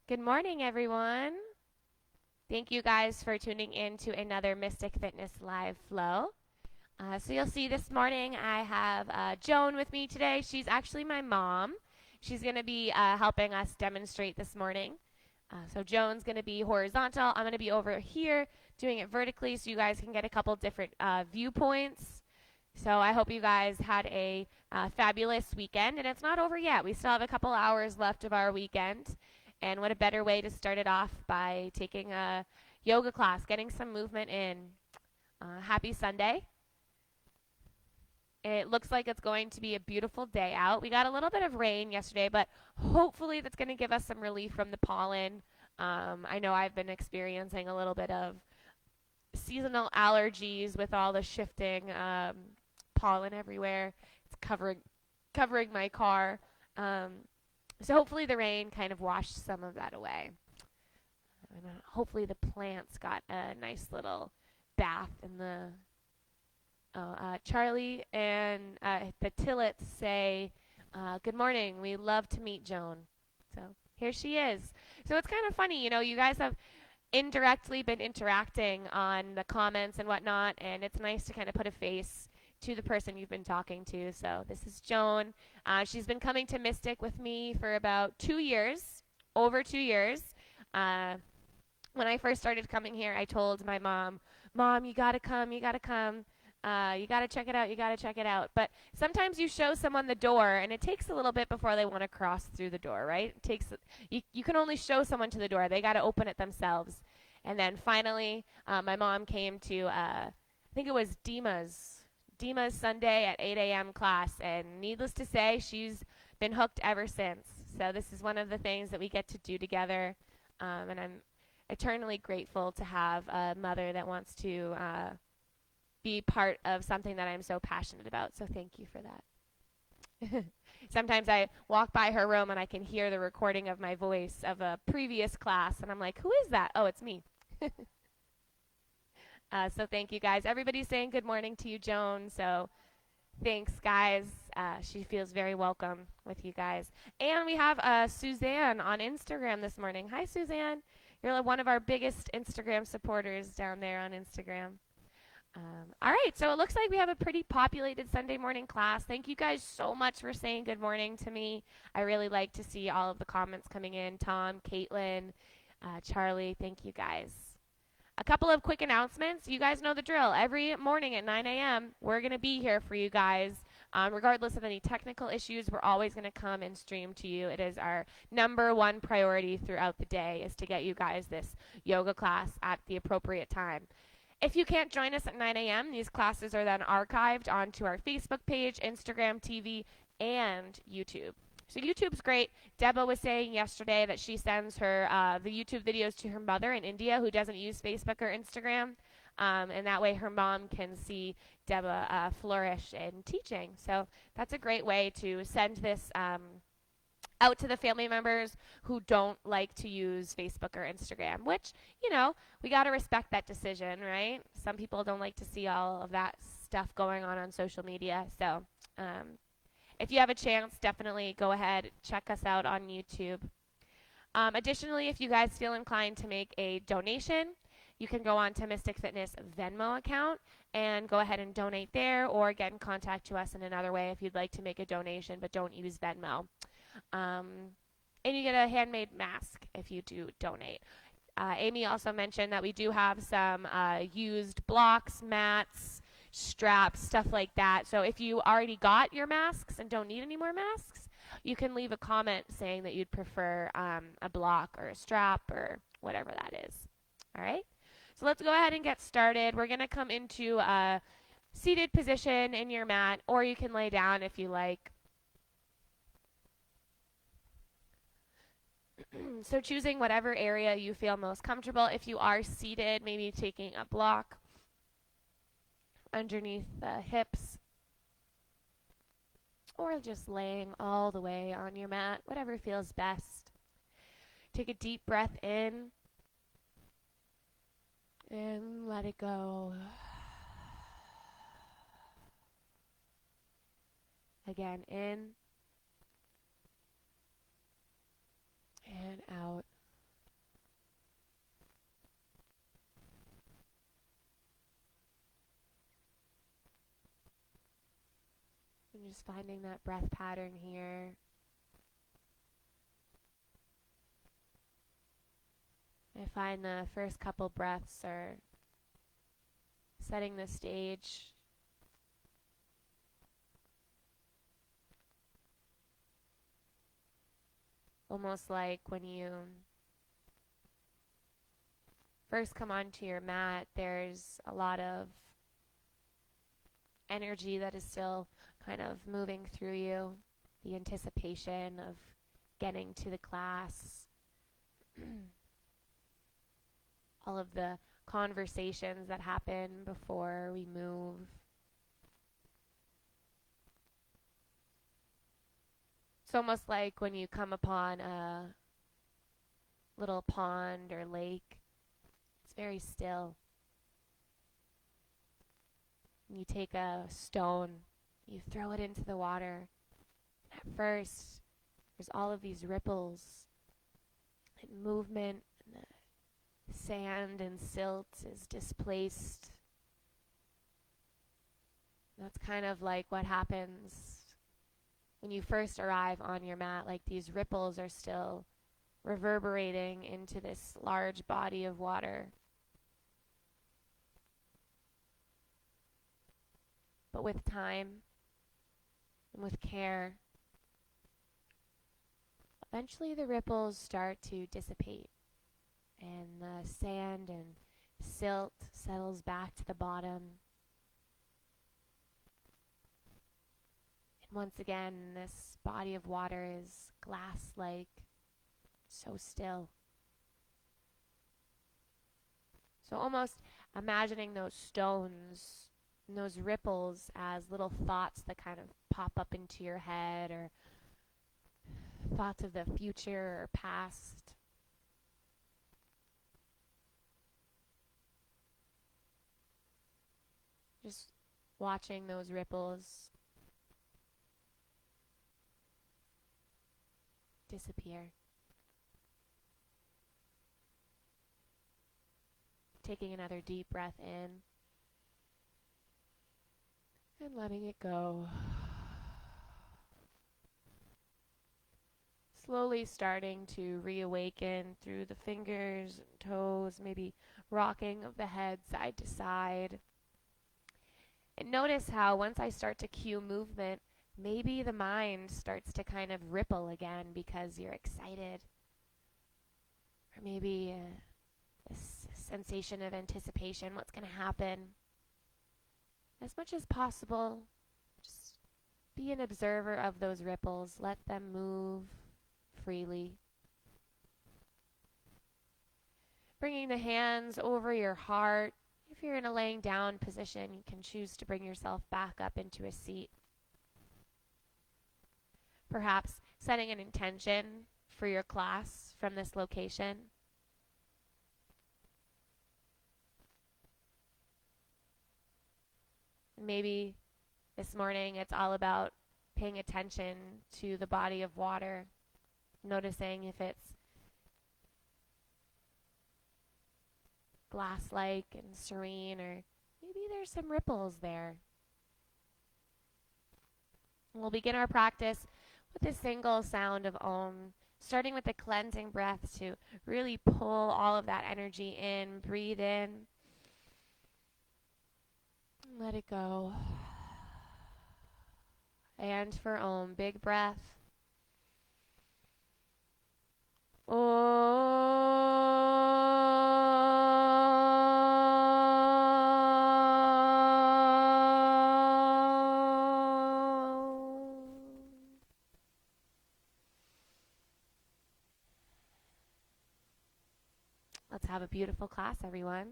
Good morning, everyone. Thank you guys for tuning in to another Mystic Fitness Live Flow. So you'll see this morning I have Joan with me today. She's actually my mom. She's going to be helping us demonstrate this morning. So Joan's going to be horizontal. I'm going to be over here doing it vertically so you guys can get a couple different viewpoints. So I hope you guys had a fabulous weekend, and it's not over yet. We still have a couple hours left of our weekend. And what a better way to start it off by taking a yoga class, getting some movement in. Happy Sunday. It looks like it's going to be a beautiful day out. We got a little bit of rain yesterday, but hopefully that's going to give us some relief from the pollen. I know I've been experiencing a little bit of seasonal allergies with all the shifting pollen everywhere. It's covering my car. So hopefully the rain kind of washed some of that away. And hopefully the plants got a nice little bath in the. Charlie and the Tillets say, "Good morning. We love to meet Joan." So here she is. So it's kind of funny, you guys have indirectly been interacting on the comments and whatnot, and it's nice to kind of put a face to the person you've been talking to. So this is Joan. She's been coming to Mystic with me for about 2 years, over 2 years. When I first started coming here, I told my mom, you gotta come, you gotta come. You gotta check it out, you gotta check it out. But sometimes you show someone the door, and it takes a little bit before they want to cross through the door, right? You can only show someone to the door. They gotta open it themselves. And then finally, my mom came to, I think it was Dima's Sunday at 8 a.m. class, and needless to say, she's been hooked ever since. So this is one of the things that we get to do together, and I'm eternally grateful to have a mother that wants to be part of something that I'm so passionate about. So thank you for that. Sometimes I walk by her room and I can hear the recording of my voice of a previous class, and I'm like, who is that? Oh, it's me. So thank you guys. Everybody's saying good morning to you, Joan. So thanks, guys. She feels very welcome with you guys. And we have Suzanne on Instagram this morning. Hi, Suzanne. You're one of our biggest Instagram supporters down there on Instagram. All right, so it looks like we have a pretty populated Sunday morning class. Thank you guys so much for saying good morning to me. I really like to see all of the comments coming in. Tom, Caitlin, Charlie, thank you guys. A couple of quick announcements. You guys know the drill. Every morning at 9 a.m., we're going to be here for you guys. Regardless of any technical issues, we're always going to come and stream to you. It is our number one priority throughout the day is to get you guys this yoga class at the appropriate time. If you can't join us at 9 a.m., these classes are then archived onto our Facebook page, Instagram TV, and YouTube. So YouTube's great. Deba was saying yesterday that she sends her the YouTube videos to her mother in India who doesn't use Facebook or Instagram. And that way her mom can see Deba flourish in teaching. So that's a great way to send this out to the family members who don't like to use Facebook or Instagram, which, we got to respect that decision, right? Some people don't like to see all of that stuff going on social media. So if you have a chance, definitely go ahead, check us out on YouTube. Additionally, if you guys feel inclined to make a donation, you can go on to Mystic Fitness Venmo account and go ahead and donate there, or get in contact to us in another way if you'd like to make a donation, but don't use Venmo. And you get a handmade mask if you do donate. Amy also mentioned that we do have some used blocks, mats, straps, stuff like that. So if you already got your masks and don't need any more masks, you can leave a comment saying that you'd prefer a block or a strap or whatever that is. All right? So let's go ahead and get started. We're going to come into a seated position in your mat, or you can lay down if you like. So choosing whatever area you feel most comfortable. If you are seated, maybe taking a block underneath the hips, or just laying all the way on your mat, whatever feels best. Take a deep breath in and let it go. Again, in and out. And just finding that breath pattern here. I find the first couple breaths are setting the stage. Almost like when you first come onto your mat, there's a lot of energy that is still kind of moving through you. The anticipation of getting to the class. All of the conversations that happen before we move. It's almost like when you come upon a little pond or lake. It's very still. You take a stone, you throw it into the water. At first, there's all of these ripples and movement, and the sand and silt is displaced. That's kind of like what happens when you first arrive on your mat. Like these ripples are still reverberating into this large body of water. But with time and with care, eventually the ripples start to dissipate and the sand and silt settles back to the bottom. And once again, this body of water is glass-like, so still. So almost imagining those stones and those ripples as little thoughts that kind of pop up into your head, or thoughts of the future or past. Just watching those ripples disappear. Taking another deep breath in and letting it go. Slowly starting to reawaken through the fingers and toes, maybe rocking of the head side to side. And notice how once I start to cue movement, maybe the mind starts to kind of ripple again because you're excited. Or maybe this sensation of anticipation, what's going to happen. As much as possible, just be an observer of those ripples. Let them move freely. Bringing the hands over your heart. If you're in a laying down position, you can choose to bring yourself back up into a seat. Perhaps setting an intention for your class from this location. Maybe this morning it's all about paying attention to the body of water, noticing if it's glass-like and serene, or maybe there's some ripples there. We'll begin our practice with a single sound of Om, starting with the cleansing breath to really pull all of that energy in. Breathe in. Let it go. And for Om, big breath. Let's have a beautiful class, everyone.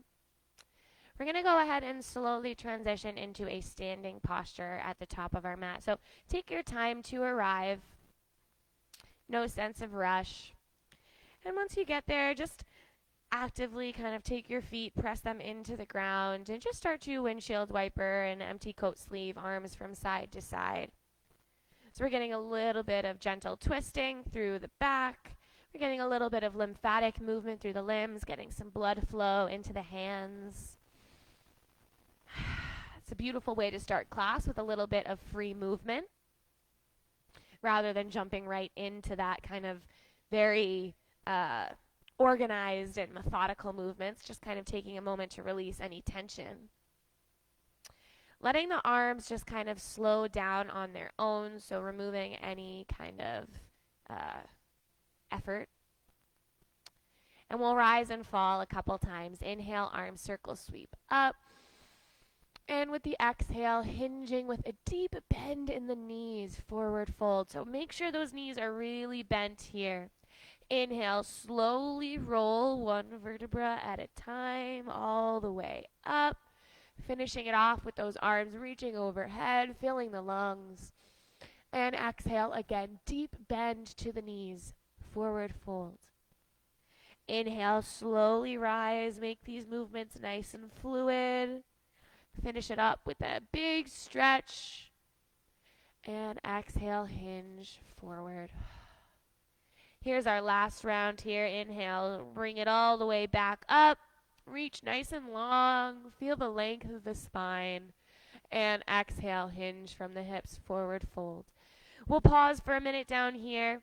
We're going to go ahead and slowly transition into a standing posture at the top of our mat. So take your time to arrive. No sense of rush. And once you get there, just actively kind of take your feet, press them into the ground, and just start to windshield wiper and empty coat sleeve, arms from side to side. So we're getting a little bit of gentle twisting through the back. We're getting a little bit of lymphatic movement through the limbs, getting some blood flow into the hands. It's a beautiful way to start class with a little bit of free movement. rather than jumping right into that kind of very organized and methodical movements, just kind of taking a moment to release any tension. Letting the arms just kind of slow down on their own, so removing any kind of effort. And we'll rise and fall a couple times. Inhale, arm circle sweep up. And with the exhale, hinging with a deep bend in the knees, forward fold. So make sure those knees are really bent here. Inhale, slowly roll one vertebra at a time all the way up. Finishing it off with those arms reaching overhead, filling the lungs. And exhale again, deep bend to the knees, forward fold. Inhale, slowly rise, make these movements nice and fluid. Finish it up with a big stretch. And exhale, hinge forward. Here's our last round here. Inhale, bring it all the way back up. Reach nice and long. Feel the length of the spine. And exhale, hinge from the hips, forward fold. We'll pause for a minute down here.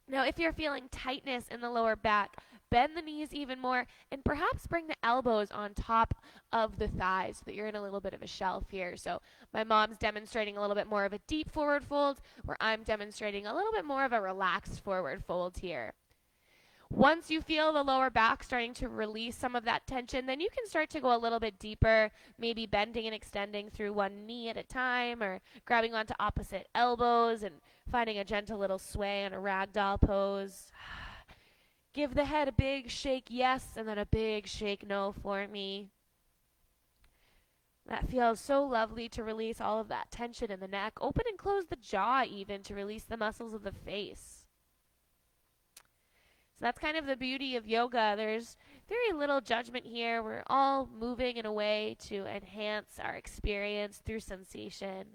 Now, if you're feeling tightness in the lower back, bend the knees even more and perhaps bring the elbows on top of the thighs so that you're in a little bit of a shelf here. So my mom's demonstrating a little bit more of a deep forward fold, where I'm demonstrating a little bit more of a relaxed forward fold here. Once you feel the lower back starting to release some of that tension, then you can start to go a little bit deeper, maybe bending and extending through one knee at a time, or grabbing onto opposite elbows and finding a gentle little sway in a ragdoll pose. Give the head a big shake yes, and then a big shake no for me. That feels so lovely to release all of that tension in the neck. Open and close the jaw even to release the muscles of the face. So that's kind of the beauty of yoga. There's very little judgment here. We're all moving in a way to enhance our experience through sensation.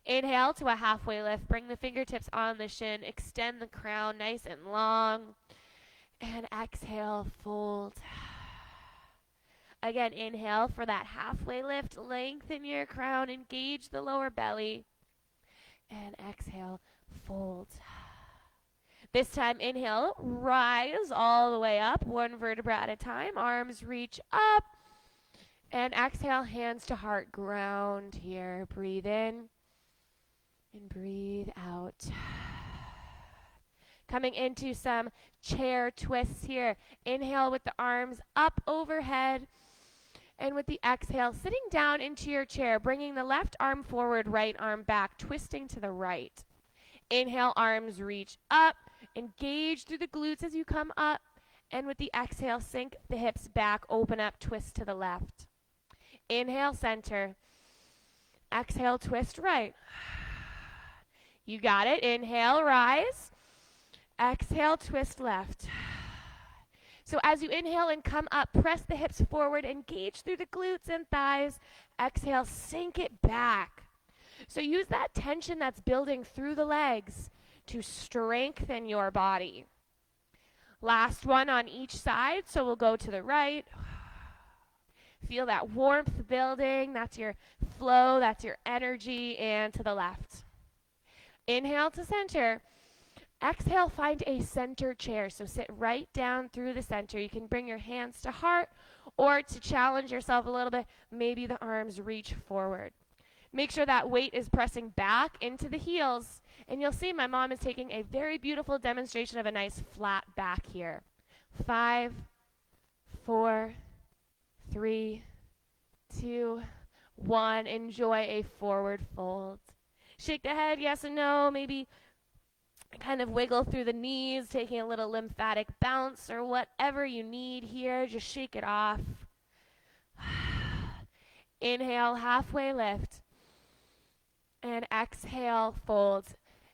Inhale to a halfway lift. Bring the fingertips on the shin. Extend the crown nice and long. And exhale, fold. Again, inhale for that halfway lift. Lengthen your crown. Engage the lower belly. And exhale, fold. This time, inhale, rise all the way up, one vertebra at a time. Arms reach up. And exhale, hands to heart, ground here. Breathe in and breathe out. Coming into some chair twists here. Inhale with the arms up overhead. And with the exhale, sitting down into your chair, bringing the left arm forward, right arm back, twisting to the right. Inhale, arms reach up. Engage through the glutes as you come up. And with the exhale, sink the hips back, open up, twist to the left. Inhale, center. Exhale, twist right. You got it. Inhale, rise. Exhale, twist left. So as you inhale and come up, press the hips forward, engage through the glutes and thighs. Exhale, sink it back. So use that tension that's building through the legs to strengthen your body. Last one on each side, so we'll go to the right. Feel that warmth building. That's your flow, that's your energy, and to the left. Inhale to center. Exhale, find a center chair. So sit right down through the center. You can bring your hands to heart, or to challenge yourself a little bit, maybe the arms reach forward. Make sure that weight is pressing back into the heels. And you'll see my mom is taking a very beautiful demonstration of a nice flat back here. 5, 4, 3, 2, 1. Enjoy a forward fold. Shake the head, yes and no. Maybe kind of wiggle through the knees, taking a little lymphatic bounce or whatever you need here. Just shake it off. Inhale, halfway lift. And exhale, fold.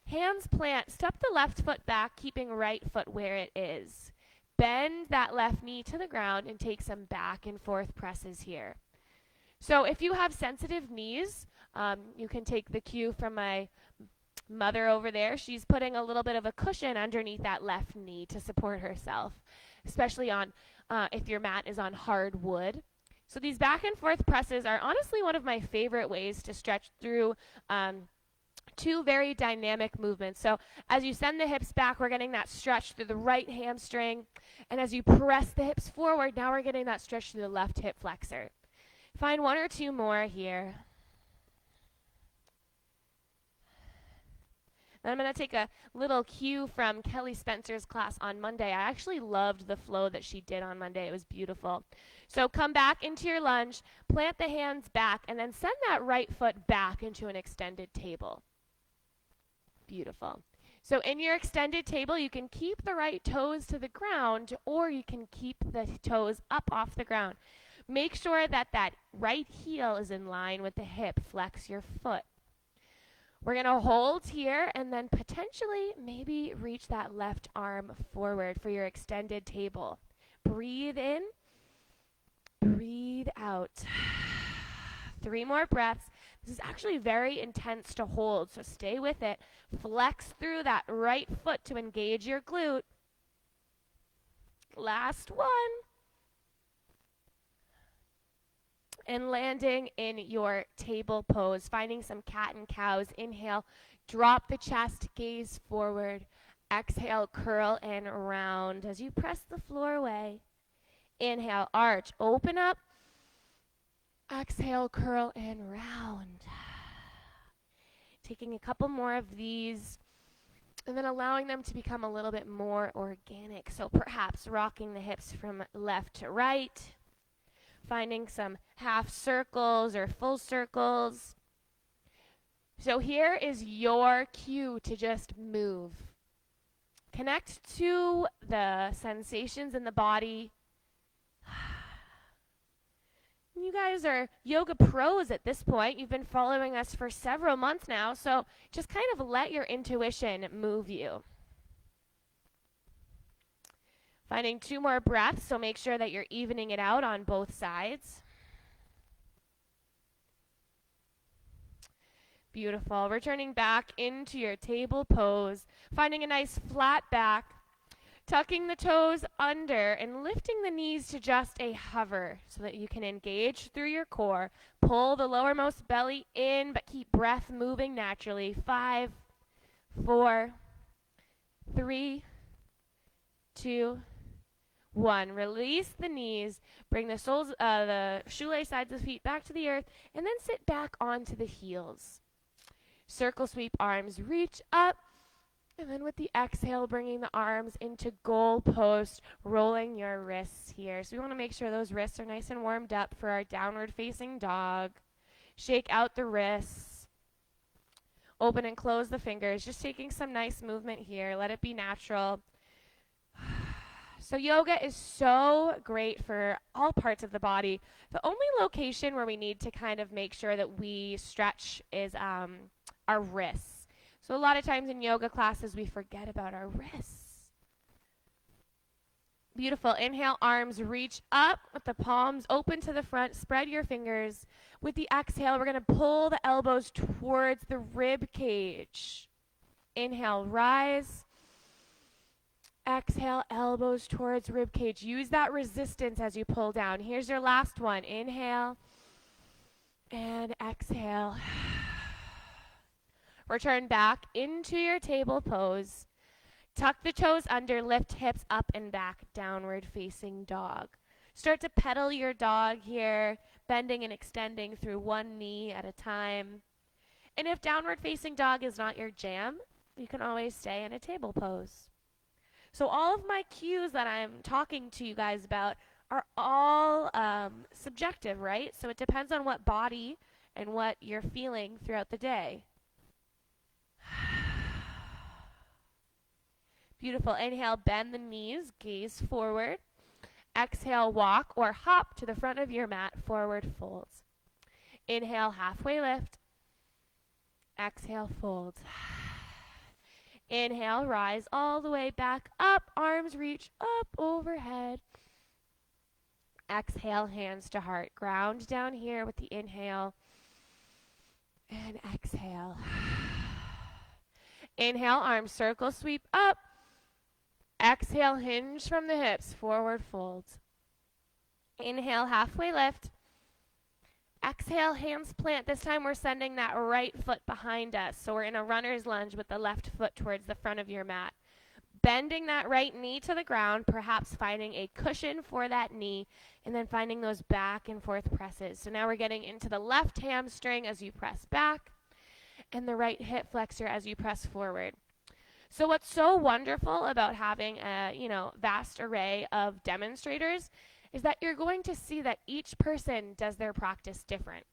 Hands plant. Step the left foot back, keeping right foot where it is. Bend that left knee to the ground and take some back and forth presses here. So if you have sensitive knees, you can take the cue from my mother over there. She's putting a little bit of a cushion underneath that left knee to support herself, especially on if your mat is on hard wood. So these back and forth presses are honestly one of my favorite ways to stretch through Two very dynamic movements. So as you send the hips back, we're getting that stretch through the right hamstring. And as you press the hips forward, now we're getting that stretch through the left hip flexor. Find one or two more here. And I'm going to take a little cue from Kelly Spencer's class on Monday. I actually loved the flow that she did on Monday. It was beautiful. So come back into your lunge, plant the hands back, and then send that right foot back into an extended table. Beautiful. So in your extended table, you can keep the right toes to the ground, or you can keep the toes up off the ground. Make sure that that right heel is in line with the hip. Flex your foot. We're going to hold here and then potentially maybe reach that left arm forward for your extended table. Breathe in, breathe out. 3 more breaths. This is actually very intense to hold, so stay with it. Flex through that right foot to engage your glute. Last one. And landing in your table pose, finding some cat and cows. Inhale, drop the chest, gaze forward. Exhale, curl and round as you press the floor away. Inhale, arch, open up. Exhale, curl and round. Taking a couple more of these and then allowing them to become a little bit more organic. So perhaps rocking the hips from left to right. Finding some half circles or full circles. So here is your cue to just move. Connect to the sensations in the body. You guys are yoga pros at this point. You've been following us for several months now, so just kind of let your intuition move you. Finding 2 more breaths, so make sure that you're evening it out on both sides. Beautiful. Returning back into your table pose, finding a nice flat back, tucking the toes under and lifting the knees to just a hover so that you can engage through your core. Pull the lowermost belly in, but keep breath moving naturally. 5, 4, 3, 2, 1. Release the knees, bring the shoelace sides of the feet back to the earth, and then sit back onto the heels. Circle sweep arms, reach up, and then with the exhale, bringing the arms into goal post, rolling your wrists here. So we want to make sure those wrists are nice and warmed up for our downward facing dog. Shake out the wrists. Open and close the fingers, just taking some nice movement here. Let it be natural. So yoga is so great for all parts of the body. The only location where we need to kind of make sure that we stretch is our wrists. So a lot of times in yoga classes, we forget about our wrists. Beautiful. Inhale, arms reach up with the palms open to the front. Spread your fingers. With the exhale, we're going to pull the elbows towards the rib cage. Inhale, rise. Exhale, elbows towards rib cage. Use that resistance as you pull down. Here's your last one. Inhale and exhale. Return back into your table pose. Tuck the toes under, lift hips up and back, downward facing dog. Start to pedal your dog here, bending and extending through one knee at a time. And if downward facing dog is not your jam, you can always stay in a table pose. So all of my cues that I'm talking to you guys about are all subjective, right? So it depends on what body and what you're feeling throughout the day. Beautiful. Inhale, bend the knees, gaze forward. Exhale, walk or hop to the front of your mat, forward folds. Inhale, halfway lift. Exhale, fold. Inhale, rise all the way back up, arms reach up overhead. Exhale, hands to heart. Ground down here with the inhale. And exhale. Inhale, arms circle, sweep up. Exhale, hinge from the hips, forward fold. Inhale, halfway lift. Exhale, hands plant. This time we're sending that right foot behind us. So we're in a runner's lunge with the left foot towards the front of your mat. Bending that right knee to the ground, perhaps finding a cushion for that knee, and then finding those back and forth presses. So now we're getting into the left hamstring as you press back, and the right hip flexor as you press forward. So what's so wonderful about having a, vast array of demonstrators is that you're going to see that each person does their practice different.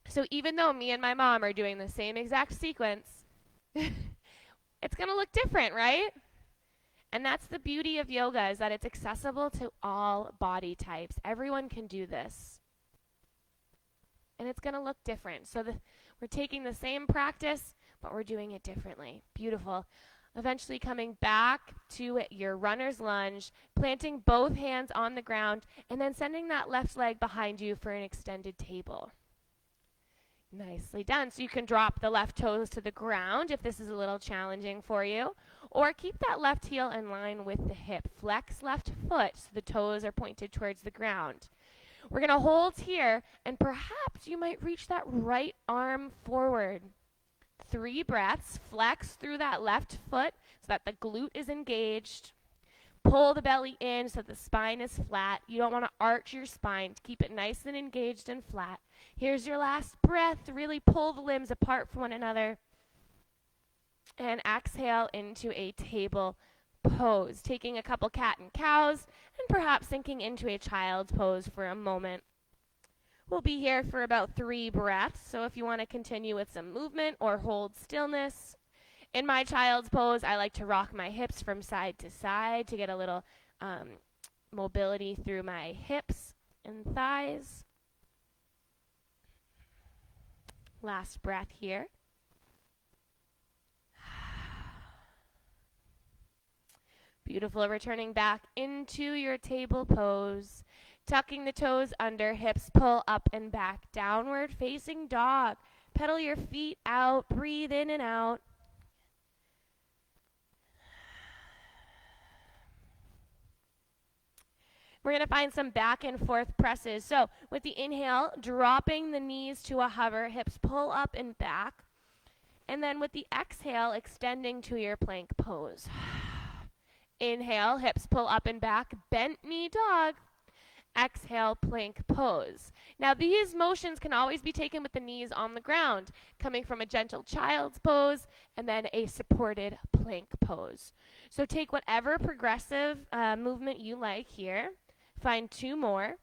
So even though me and my mom are doing the same exact sequence, it's going to look different, right? And that's the beauty of yoga, is that it's accessible to all body types. Everyone can do this. And it's going to look different. So we're taking the same practice, but we're doing it differently. Beautiful. Eventually coming back to your runner's lunge, planting both hands on the ground, and then sending that left leg behind you for an extended table. Nicely done. So you can drop the left toes to the ground if this is a little challenging for you, or keep that left heel in line with the hip. Flex left foot so the toes are pointed towards the ground. We're going to hold here, and perhaps you might reach that right arm forward. 3 breaths. Flex through that left foot so that the glute is engaged. Pull the belly in so the spine is flat. You don't want to arch your spine. Keep it nice and engaged and flat. Here's your last breath. Really pull the limbs apart from one another. And exhale into a table pose. Taking a couple cat and cows and perhaps sinking into a child's pose for a moment. We'll be here for about 3 breaths, so if you want to continue with some movement or hold stillness. In my child's pose, I like to rock my hips from side to side to get a little mobility through my hips and thighs. Last breath here. Beautiful. Returning back into your table pose. Tucking the toes under, hips pull up and back. Downward facing dog. Pedal your feet out. Breathe in and out. We're going to find some back and forth presses. So with the inhale, dropping the knees to a hover, hips pull up and back. And then with the exhale, extending to your plank pose. Inhale, hips pull up and back, bent knee dog. Exhale, plank pose. Now these motions can always be taken with the knees on the ground, coming from a gentle child's pose and then a supported plank pose. So take whatever progressive movement you like here. Find 2 more.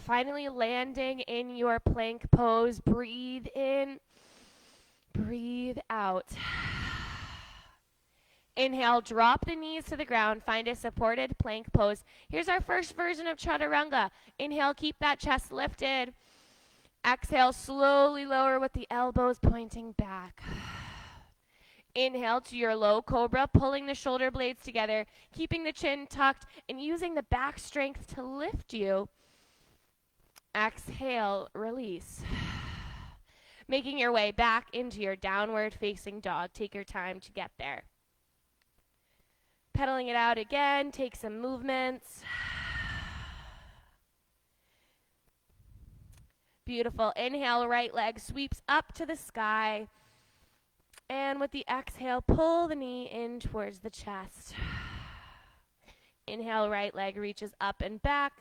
Finally landing in your plank pose. Breathe in, breathe out. Inhale, drop the knees to the ground, find a supported plank pose. Here's our first version of chaturanga. Inhale, keep that chest lifted. Exhale, slowly lower with the elbows pointing back. Inhale to your low cobra, pulling the shoulder blades together, keeping the chin tucked, and using the back strength to lift you. Exhale, release. Making your way back into your downward facing dog. Take your time to get there. Pedaling it out again, take some movements. Beautiful. Inhale, right leg sweeps up to the sky. And with the exhale, pull the knee in towards the chest. Inhale, right leg reaches up and back.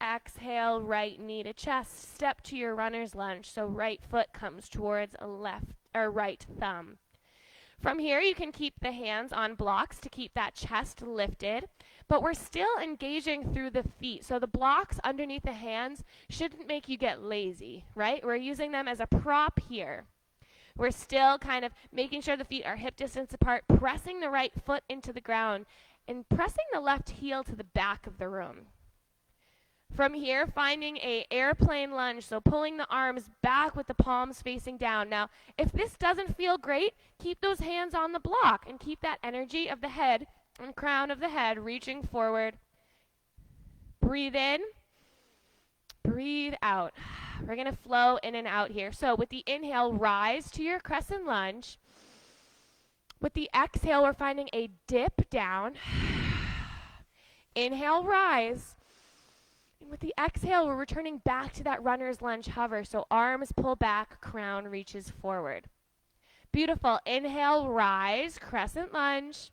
Exhale, right knee to chest. Step to your runner's lunge. So right foot comes towards a left or right thumb. From here, you can keep the hands on blocks to keep that chest lifted, but we're still engaging through the feet. So the blocks underneath the hands shouldn't make you get lazy, right? We're using them as a prop here. We're still kind of making sure the feet are hip distance apart, pressing the right foot into the ground, and pressing the left heel to the back of the room. From here, finding a airplane lunge, so pulling the arms back with the palms facing down. Now, if this doesn't feel great, keep those hands on the block and keep that energy of the head and crown of the head reaching forward. Breathe in, breathe out. We're going to flow in and out here. So with the inhale, rise to your crescent lunge. With the exhale, we're finding a dip down. Inhale, rise. And with the exhale, we're returning back to that runner's lunge hover. So arms pull back, crown reaches forward. Beautiful. Inhale, rise, crescent lunge.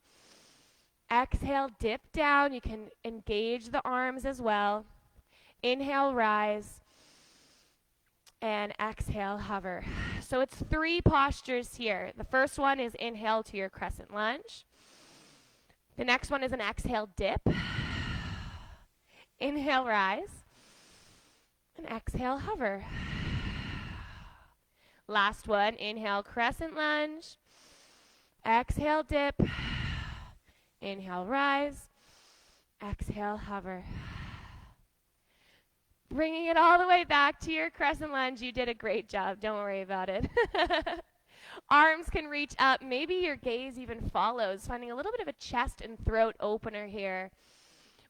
Exhale, dip down. You can engage the arms as well. Inhale, rise. And exhale, hover. So it's 3 postures here. The first one is inhale to your crescent lunge. The next one is an exhale dip. Inhale, rise. And exhale, hover. Last one, inhale, crescent lunge. Exhale, dip. Inhale, rise. Exhale, hover. Bringing it all the way back to your crescent lunge. You did a great job. Don't worry about it. Arms can reach up. Maybe your gaze even follows, finding a little bit of a chest and throat opener here.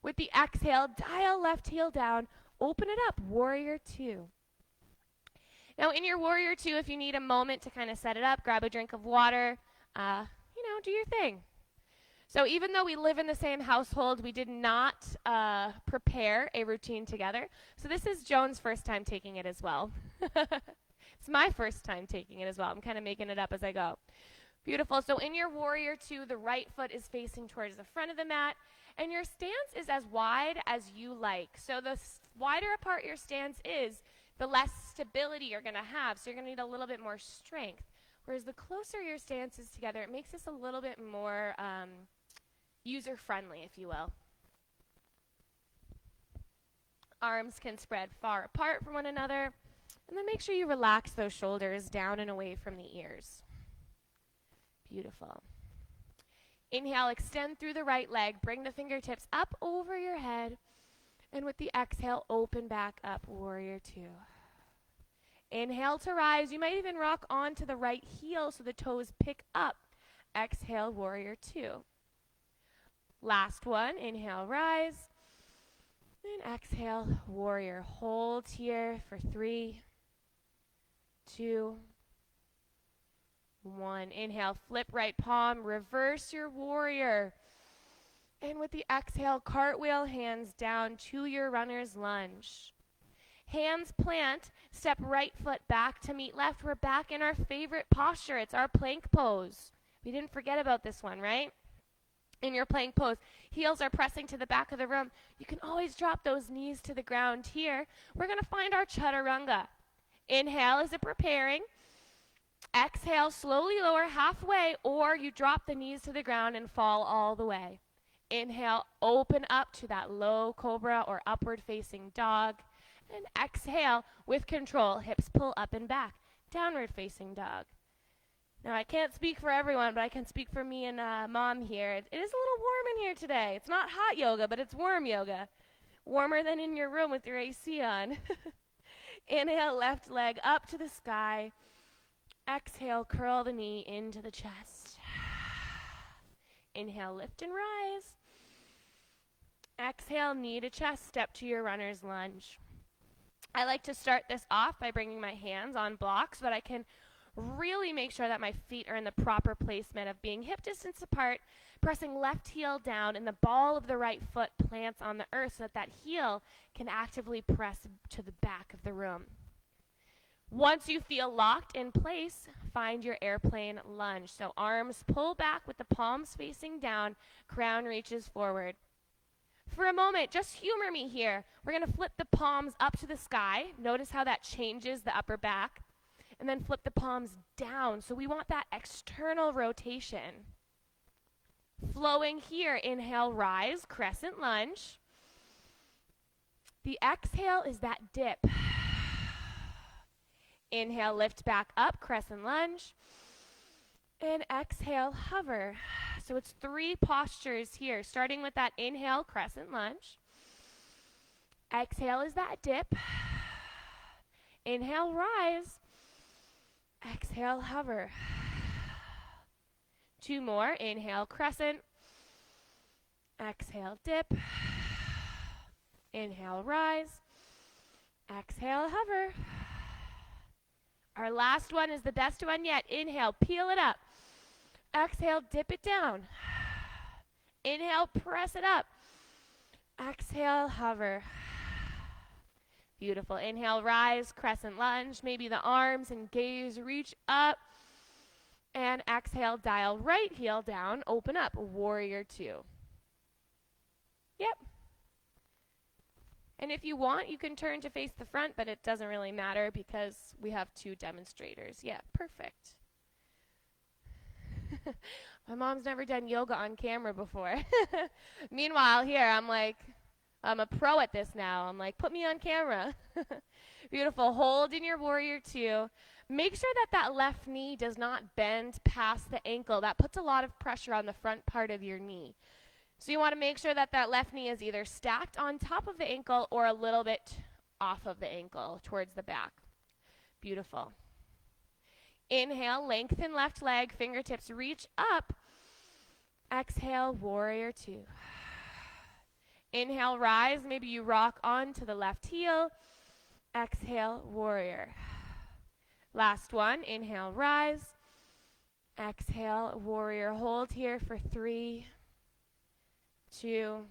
With the exhale, dial left heel down. Open it up, warrior 2. Now in your warrior 2, if you need a moment to kind of set it up, grab a drink of water, do your thing. So even though we live in the same household, we did not prepare a routine together. So this is Joan's first time taking it as well. It's my first time taking it as well. I'm kind of making it up as I go. Beautiful. So in your warrior 2, the right foot is facing towards the front of the mat, and your stance is as wide as you like. So the wider apart your stance is, the less stability you're going to have. So you're going to need a little bit more strength. Whereas the closer your stance is together, it makes this a little bit more user-friendly, if you will. Arms can spread far apart from one another. And then make sure you relax those shoulders down and away from the ears. Beautiful. Inhale, extend through the right leg. Bring the fingertips up over your head. And with the exhale, open back up, warrior 2. Inhale to rise. You might even rock onto the right heel so the toes pick up. Exhale, warrior 2. Last one, inhale, rise. And exhale, warrior. Hold here for 3, 2, 1. Inhale, flip right palm, reverse your warrior. And with the exhale, cartwheel, hands down to your runner's lunge. Hands plant, step right foot back to meet left. We're back in our favorite posture. It's our plank pose. We didn't forget about this one, right? In your plank pose, heels are pressing to the back of the room. You can always drop those knees to the ground here. We're going to find our chaturanga. Inhale as if preparing. Exhale, slowly lower halfway, or you drop the knees to the ground and fall all the way. Inhale, open up to that low cobra or upward facing dog. And exhale, with control, hips pull up and back, downward facing dog. Now, I can't speak for everyone, but I can speak for me and Mom here. It is a little warm in here today. It's not hot yoga, but it's warm yoga. Warmer than in your room with your AC on. Inhale, left leg up to the sky. Exhale, curl the knee into the chest. Inhale, lift and rise. Exhale, knee to chest, step to your runner's lunge. I like to start this off by bringing my hands on blocks, but I can really make sure that my feet are in the proper placement of being hip distance apart, pressing left heel down, and the ball of the right foot plants on the earth so that that heel can actively press to the back of the room. Once you feel locked in place, find your airplane lunge. So arms pull back with the palms facing down, crown reaches forward. For a moment, just humor me here. We're going to flip the palms up to the sky. Notice how that changes the upper back. And then flip the palms down. So we want that external rotation. Flowing here, inhale, rise, crescent lunge. The exhale is that dip. Inhale, lift back up, crescent lunge. And exhale, hover. So it's 3 postures here, starting with that inhale, crescent lunge. Exhale is that dip. Inhale, rise. Exhale, hover. 2 more. Inhale, crescent. Exhale, dip. Inhale, rise. Exhale, hover. Our last one is the best one yet. Inhale, peel it up. Exhale, dip it down. Inhale, press it up. Exhale, hover. Beautiful. Inhale, rise, crescent lunge. Maybe the arms and gaze reach up. And exhale, dial right heel down, open up, warrior two. Yep. And if you want, you can turn to face the front, but it doesn't really matter because we have two demonstrators. Yeah, perfect. My mom's never done yoga on camera before. Meanwhile, here, I'm a pro at this now. I'm like, put me on camera. Beautiful. Hold in your warrior two. Make sure that that left knee does not bend past the ankle. That puts a lot of pressure on the front part of your knee. So you want to make sure that that left knee is either stacked on top of the ankle or a little bit off of the ankle towards the back. Beautiful. Inhale, lengthen left leg, fingertips reach up. Exhale, warrior two. Inhale, rise. Maybe you rock onto the left heel. Exhale, warrior. Last one. Inhale, rise. Exhale, warrior. Hold here for 3, 2,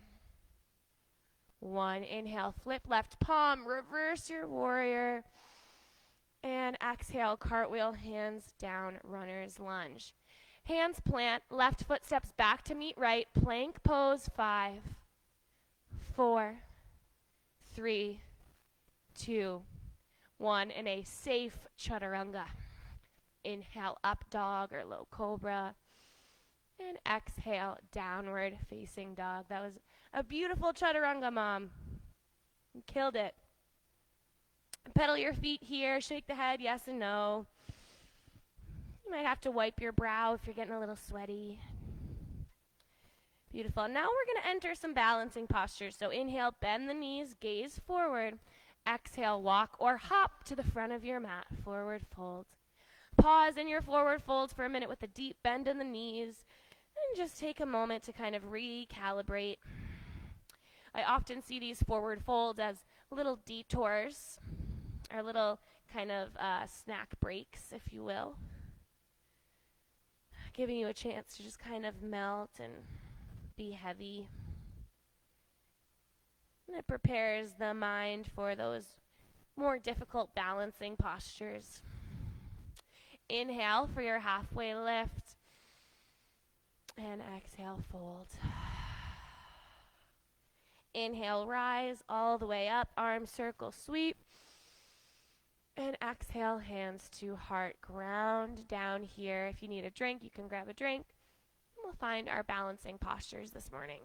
1. Inhale, flip left palm. Reverse your warrior. And exhale, cartwheel, hands down, runner's lunge. Hands plant, left foot steps back to meet right. Plank pose, 5, 4, 3, 2, 1. In a safe chaturanga. Inhale, up dog or low cobra. And exhale, downward facing dog. That was a beautiful chaturanga, Mom. You killed it. Pedal your feet here, shake the head, yes and no. You might have to wipe your brow if you're getting a little sweaty. Beautiful. Now we're going to enter some balancing postures. So inhale, bend the knees, gaze forward. Exhale, walk or hop to the front of your mat, forward fold. Pause in your forward folds for a minute with a deep bend in the knees. And just take a moment to kind of recalibrate. I often see these forward folds as little detours, or little kind of snack breaks, if you will. Giving you a chance to just kind of melt and be heavy. And it prepares the mind for those more difficult balancing postures. Inhale for your halfway lift. And exhale, fold. Inhale, rise all the way up, arm circle sweep. And exhale, hands to heart, ground down here. If you need a drink, you can grab a drink. And we'll find our balancing postures this morning.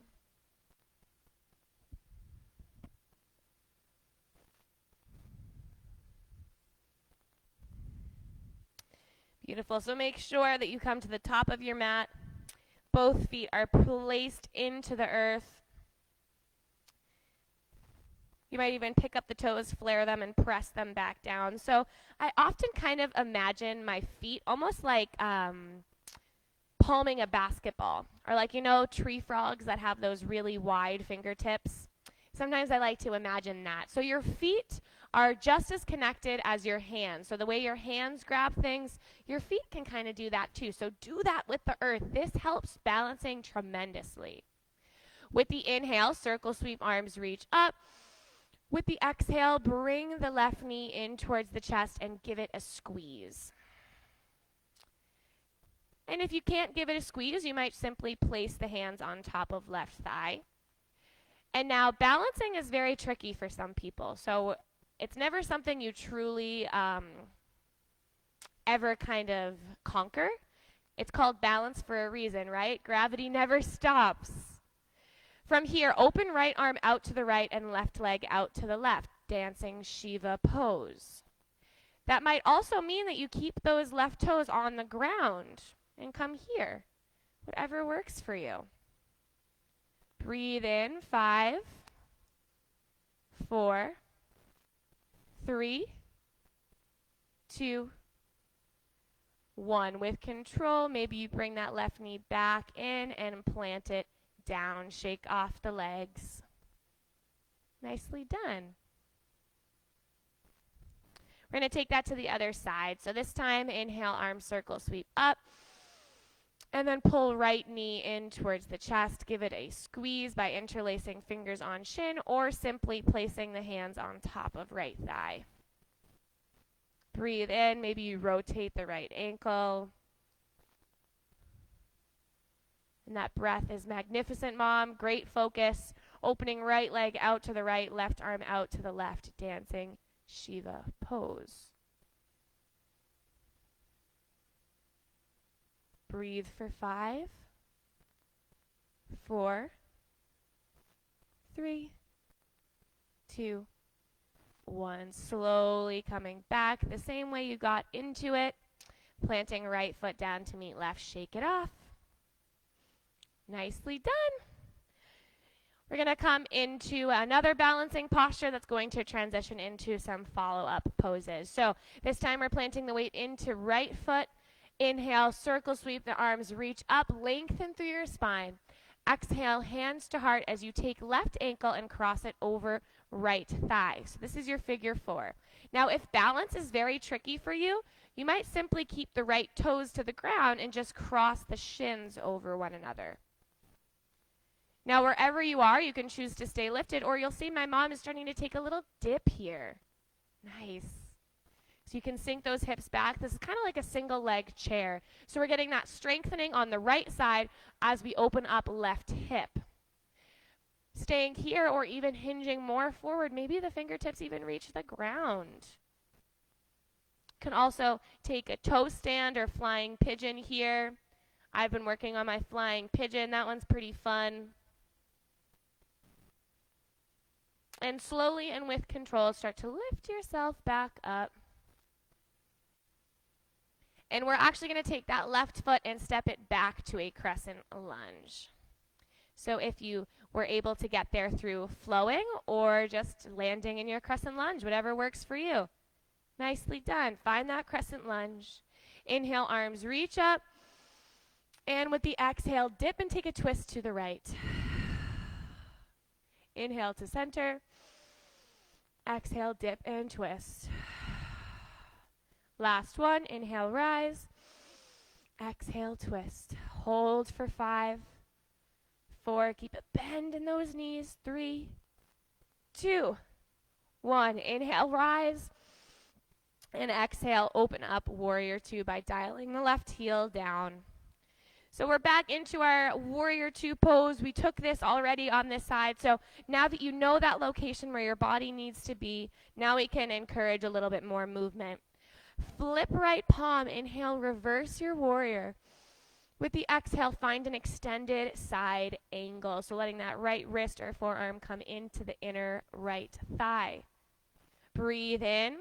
Beautiful. So make sure that you come to the top of your mat. Both feet are placed into the earth. You might even pick up the toes, flare them, and press them back down. So I often kind of imagine my feet almost like palming a basketball. Or like, tree frogs that have those really wide fingertips. Sometimes I like to imagine that. So your feet are just as connected as your hands. So the way your hands grab things, your feet can kind of do that too. So do that with the earth. This helps balancing tremendously. With the inhale, circle sweep, arms reach up. With the exhale, bring the left knee in towards the chest and give it a squeeze. And if you can't give it a squeeze, you might simply place the hands on top of left thigh. And now balancing is very tricky for some people. So it's never something you truly ever kind of conquer. It's called balance for a reason, right? Gravity never stops. From here, open right arm out to the right and left leg out to the left, dancing Shiva pose. That might also mean that you keep those left toes on the ground and come here, whatever works for you. Breathe in, 5, 4, 3, 2, 1. With control, maybe you bring that left knee back in and plant it down. Shake off the legs. Nicely done. We're going to take that to the other side. So this time, inhale, arm circle, sweep up. And then pull right knee in towards the chest. Give it a squeeze by interlacing fingers on shin or simply placing the hands on top of right thigh. Breathe in. Maybe you rotate the right ankle. And that breath is magnificent, Mom. Great focus. Opening right leg out to the right, left arm out to the left, dancing Shiva pose. Breathe for 5, 4, 3, 2, 1. Slowly coming back the same way you got into it. Planting right foot down to meet left. Shake it off. Nicely done. We're going to come into another balancing posture that's going to transition into some follow-up poses. So this time we're planting the weight into right foot. Inhale, circle sweep the arms, reach up, lengthen through your spine. Exhale, hands to heart as you take left ankle and cross it over right thigh. So this is your figure 4. Now if balance is very tricky for you, you might simply keep the right toes to the ground and just cross the shins over one another. Now, wherever you are, you can choose to stay lifted, or you'll see my mom is starting to take a little dip here. Nice. So you can sink those hips back. This is kind of like a single leg chair. So we're getting that strengthening on the right side as we open up left hip. Staying here or even hinging more forward. Maybe the fingertips even reach the ground. Can also take a toe stand or flying pigeon here. I've been working on my flying pigeon. That one's pretty fun. And slowly and with control, start to lift yourself back up. And we're actually going to take that left foot and step it back to a crescent lunge. So if you were able to get there through flowing or just landing in your crescent lunge, whatever works for you. Nicely done. Find that crescent lunge. Inhale, arms reach up. And with the exhale, dip and take a twist to the right. Inhale to center. Exhale, dip and twist. Last one. Inhale, rise. Exhale, twist. Hold for 5, 4. Keep a bend in those knees. 3, 2, 1. Inhale, rise. And exhale, open up warrior 2 by dialing the left heel down. So we're back into our warrior 2 pose. We took this already on this side. So now that you know that location where your body needs to be, now we can encourage a little bit more movement. Flip right palm. Inhale, reverse your warrior. With the exhale, find an extended side angle. So letting that right wrist or forearm come into the inner right thigh. Breathe in.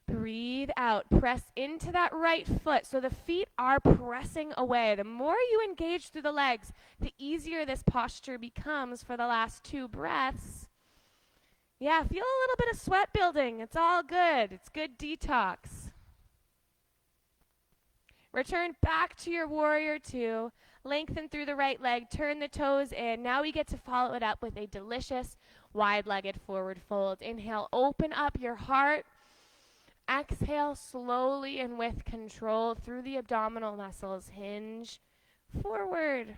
Breathe out. Press into that right foot so the feet are pressing away. The more you engage through the legs, the easier this posture becomes for the last 2 breaths. Yeah, feel a little bit of sweat building. It's all good. It's good detox. Return back to your warrior 2. Lengthen through the right leg. Turn the toes in. Now we get to follow it up with a delicious wide-legged forward fold. Inhale, open up your heart. Exhale slowly and with control through the abdominal muscles. Hinge forward.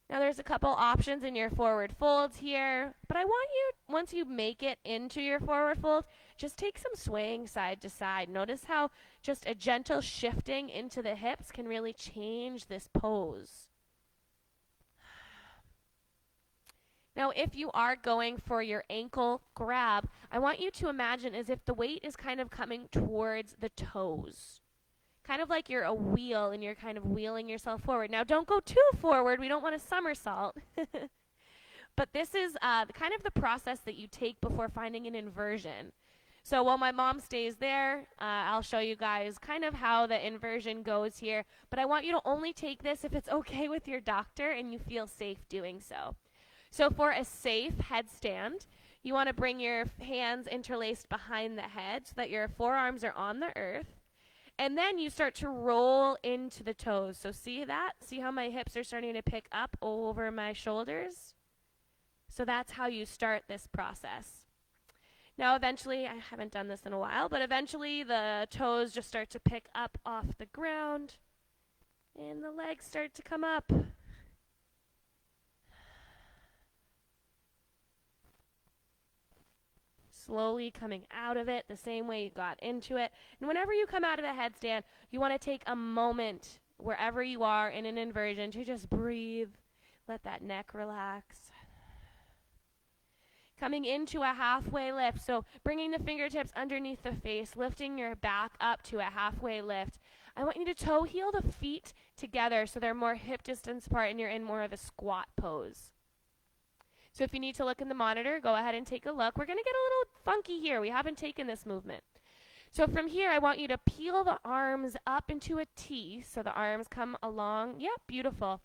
Now there's a couple options in your forward folds here, but I want you, once you make it into your forward fold, just take some swaying side to side. Notice how just a gentle shifting into the hips can really change this pose. Now, if you are going for your ankle grab, I want you to imagine as if the weight is kind of coming towards the toes. Kind of like you're a wheel and you're kind of wheeling yourself forward. Now, don't go too forward. We don't want a somersault. But this is kind of the process that you take before finding an inversion. So while my mom stays there, I'll show you guys kind of how the inversion goes here. But I want you to only take this if it's okay with your doctor and you feel safe doing so. So for a safe headstand, you want to bring your hands interlaced behind the head so that your forearms are on the earth. And then you start to roll into the toes. So see that? See how my hips are starting to pick up over my shoulders? So that's how you start this process. Now eventually, I haven't done this in a while, but eventually the toes just start to pick up off the ground. And the legs start to come up. Slowly coming out of it the same way you got into it. And whenever you come out of the headstand, you want to take a moment wherever you are in an inversion to just breathe. Let that neck relax. Coming into a halfway lift, so bringing the fingertips underneath the face, lifting your back up to a halfway lift. I want you to toe heel the feet together so they're more hip distance apart and you're in more of a squat pose. So if you need to look in the monitor, go ahead and take a look. We're going to get a little funky here. We haven't taken this movement. So from here, I want you to peel the arms up into a T so the arms come along. Yep, beautiful.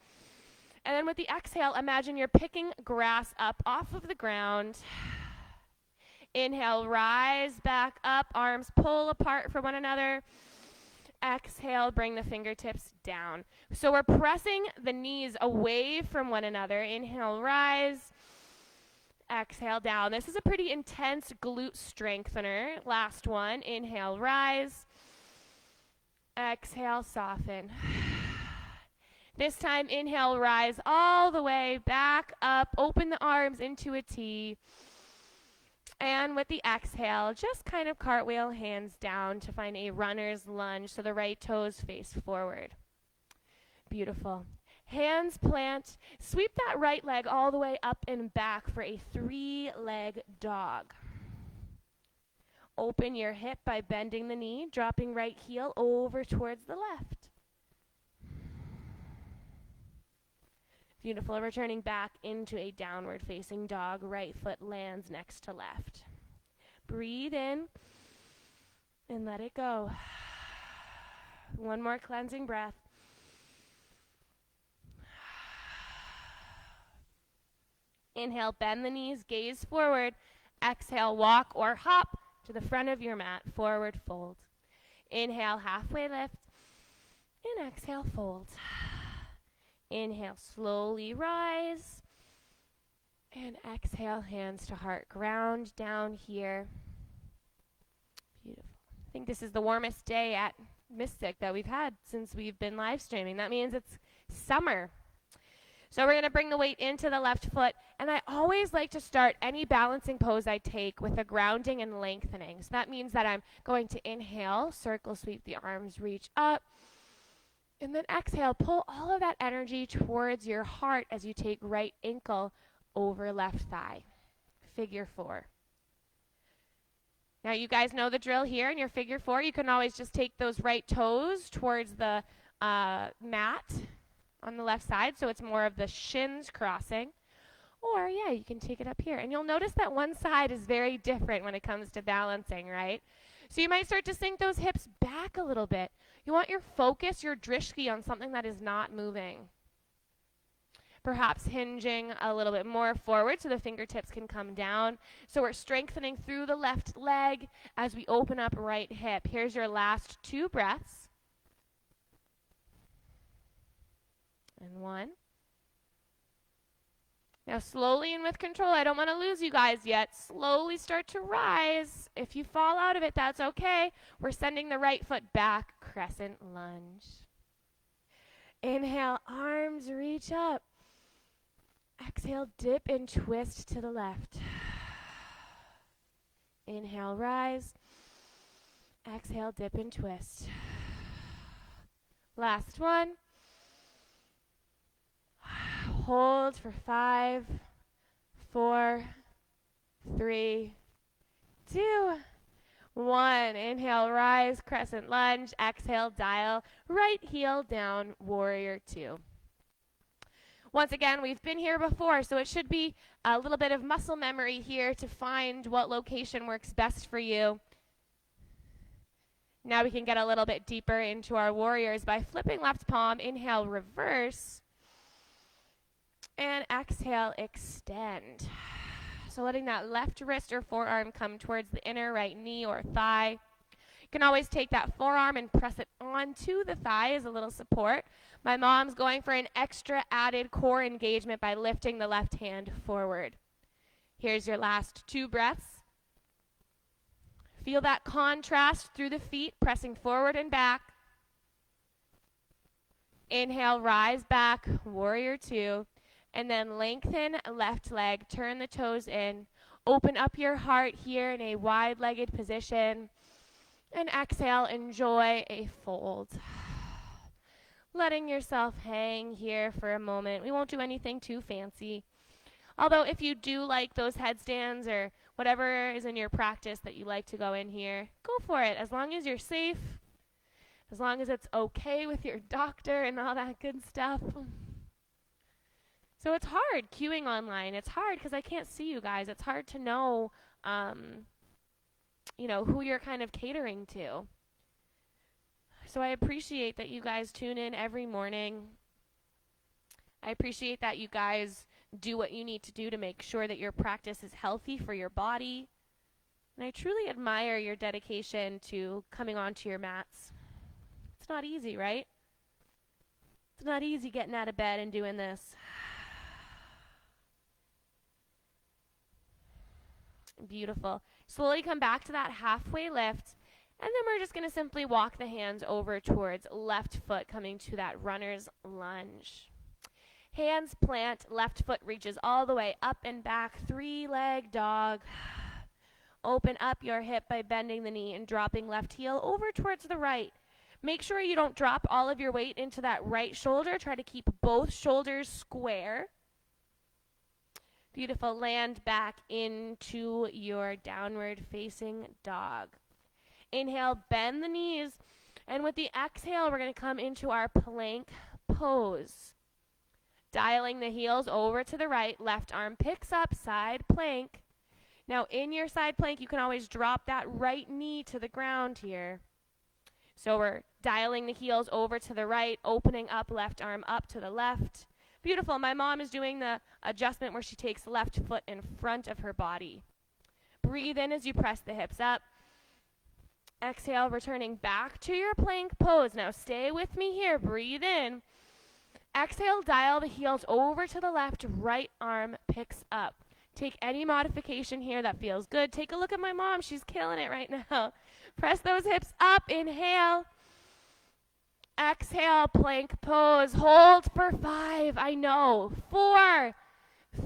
And then with the exhale, imagine you're picking grass up off of the ground. Inhale, rise back up, arms pull apart from one another. Exhale, bring the fingertips down. So we're pressing the knees away from one another. Inhale, rise. Exhale, down. This is a pretty intense glute strengthener. Last one. Inhale, rise. Exhale, soften. This time, inhale, rise all the way back up. Open the arms into a T. And with the exhale, just kind of cartwheel hands down to find a runner's lunge so the right toes face forward. Beautiful. Hands plant. Sweep that right leg all the way up and back for a 3-leg dog. Open your hip by bending the knee, dropping right heel over towards the left. Beautiful. Returning back into a downward facing dog. Right foot lands next to left. Breathe in and let it go. One more cleansing breath. Inhale, bend the knees, gaze forward. Exhale, walk or hop to the front of your mat, forward fold. Inhale, halfway lift, and exhale, fold. Inhale, slowly rise, and exhale, hands to heart, ground down here. Beautiful. I think this is the warmest day at Mystic that we've had since we've been live streaming. That means it's summer. So we're going to bring the weight into the left foot, and I always like to start any balancing pose I take with a grounding and lengthening. So that means that I'm going to inhale, circle sweep the arms, reach up, and then exhale, pull all of that energy towards your heart as you take right ankle over left thigh. Figure 4. Now you guys know the drill here in your figure 4. You can always just take those right toes towards the mat on the left side, so it's more of the shins crossing. Or, yeah, you can take it up here. And you'll notice that one side is very different when it comes to balancing, right? So you might start to sink those hips back a little bit. You want your focus, your drishti, on something that is not moving. Perhaps hinging a little bit more forward so the fingertips can come down. So we're strengthening through the left leg as we open up right hip. Here's your last 2 breaths. And 1. Now slowly and with control, I don't want to lose you guys yet. Slowly start to rise. If you fall out of it, that's okay. We're sending the right foot back, crescent lunge. Inhale, arms reach up. Exhale, dip and twist to the left. Inhale, rise. Exhale, dip and twist. Last one. Hold for 5, 4, 3, 2, 1. Inhale, rise, crescent lunge. Exhale, dial. Right heel down, warrior 2. Once again, we've been here before, so it should be a little bit of muscle memory here to find what location works best for you. Now we can get a little bit deeper into our warriors by flipping left palm. Inhale, reverse. And exhale, extend. So letting that left wrist or forearm come towards the inner right knee or thigh. You can always take that forearm and press it onto the thigh as a little support. My mom's going for an extra added core engagement by lifting the left hand forward. Here's your last 2 breaths. Feel that contrast through the feet, pressing forward and back. Inhale, rise back, warrior two. And then lengthen left leg, turn the toes in. Open up your heart here in a wide-legged position. And exhale, enjoy a fold. Letting yourself hang here for a moment. We won't do anything too fancy. Although if you do like those headstands or whatever is in your practice that you like to go in here, go for it. As long as you're safe, as long as it's okay with your doctor and all that good stuff. So it's hard queuing online. It's hard because I can't see you guys. It's hard to know, who you're kind of catering to. So I appreciate that you guys tune in every morning. I appreciate that you guys do what you need to do to make sure that your practice is healthy for your body. And I truly admire your dedication to coming onto your mats. It's not easy, right? It's not easy getting out of bed and doing this. Beautiful. Slowly come back to that halfway lift, and then we're just going to simply walk the hands over towards left foot, coming to that runner's lunge. Hands plant, left foot reaches all the way up and back, three-leg dog. Open up your hip by bending the knee and dropping left heel over towards the right. Make sure you don't drop all of your weight into that right shoulder. Try to keep both shoulders square. Beautiful. Land back into your downward facing dog. Inhale, bend the knees. And with the exhale, we're going to come into our plank pose. Dialing the heels over to the right. Left arm picks up, side plank. Now in your side plank, you can always drop that right knee to the ground here. So we're dialing the heels over to the right, opening up left arm up to the left. Beautiful. My mom is doing the adjustment where she takes left foot in front of her body. Breathe in as you press the hips up. Exhale, returning back to your plank pose. Now stay with me here. Breathe in. Exhale, dial the heels over to the left. Right arm picks up. Take any modification here that feels good. Take a look at my mom. She's killing it right now. Press those hips up. Inhale. Exhale, plank pose. Hold for 5. I know. 4,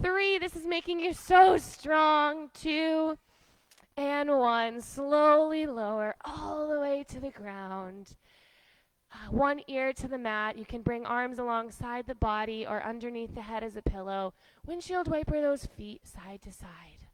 3. This is making you so strong. 2, and 1. Slowly lower all the way to the ground. One ear to the mat. You can bring arms alongside the body or underneath the head as a pillow. Windshield wiper those feet side to side.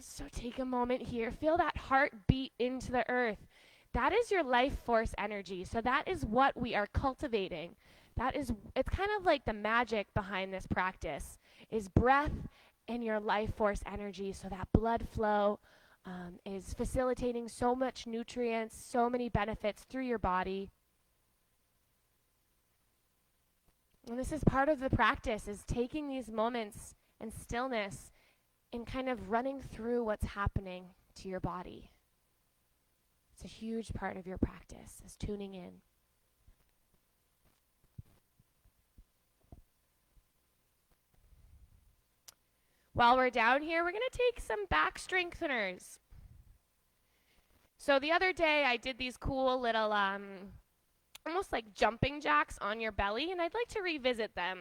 So take a moment here. Feel that heart beat into the earth. That is your life force energy. So that is what we are cultivating. It's kind of like the magic behind this practice is breath and your life force energy. So that blood flow is facilitating so much nutrients, so many benefits through your body. And this is part of the practice, is taking these moments and stillness and kind of running through what's happening to your body. It's a huge part of your practice, is tuning in. While we're down here, we're going to take some back strengtheners. So the other day, I did these cool little, almost like jumping jacks on your belly, and I'd like to revisit them.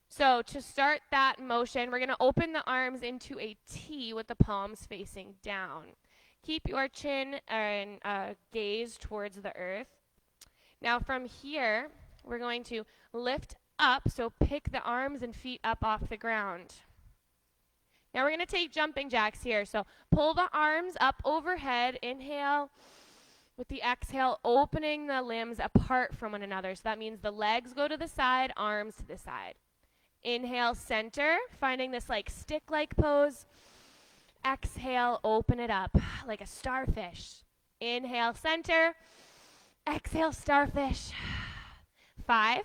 So to start that motion, we're going to open the arms into a T with the palms facing down. Keep your chin and gaze towards the earth. Now from here, we're going to lift up, so pick the arms and feet up off the ground. Now we're going to take jumping jacks here. So pull the arms up overhead. Inhale. With the exhale, opening the limbs apart from one another. So that means the legs go to the side, arms to the side. Inhale, center, finding this like stick-like pose. Exhale, open it up like a starfish. Inhale, center. Exhale, starfish. 5,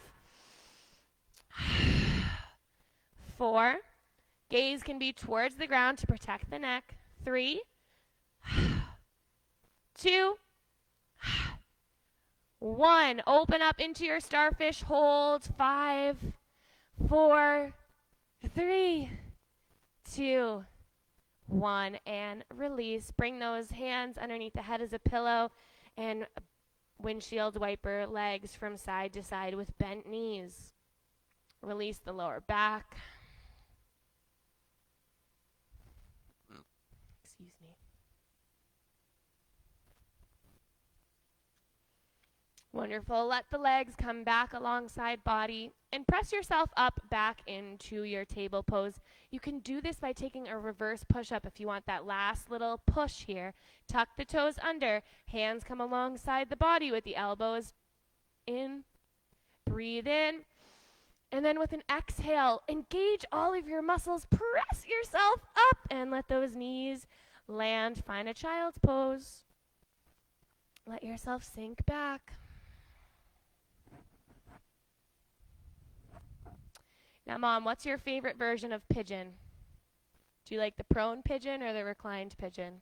4. Gaze can be towards the ground to protect the neck. 3, 2, 1. Open up into your starfish. Hold. 5, 4, 3, 2, 1. And release. Bring those hands underneath the head as a pillow and windshield wiper legs from side to side with bent knees. Release the lower back. Excuse me. Wonderful. Let the legs come back alongside body and press yourself up back into your table pose. You can do this by taking a reverse push-up if you want that last little push here. Tuck the toes under. Hands come alongside the body with the elbows in. Breathe in. And then with an exhale, engage all of your muscles. Press yourself up and let those knees land. Find a child's pose. Let yourself sink back. Now, Mom, what's your favorite version of pigeon? Do you like the prone pigeon or the reclined pigeon?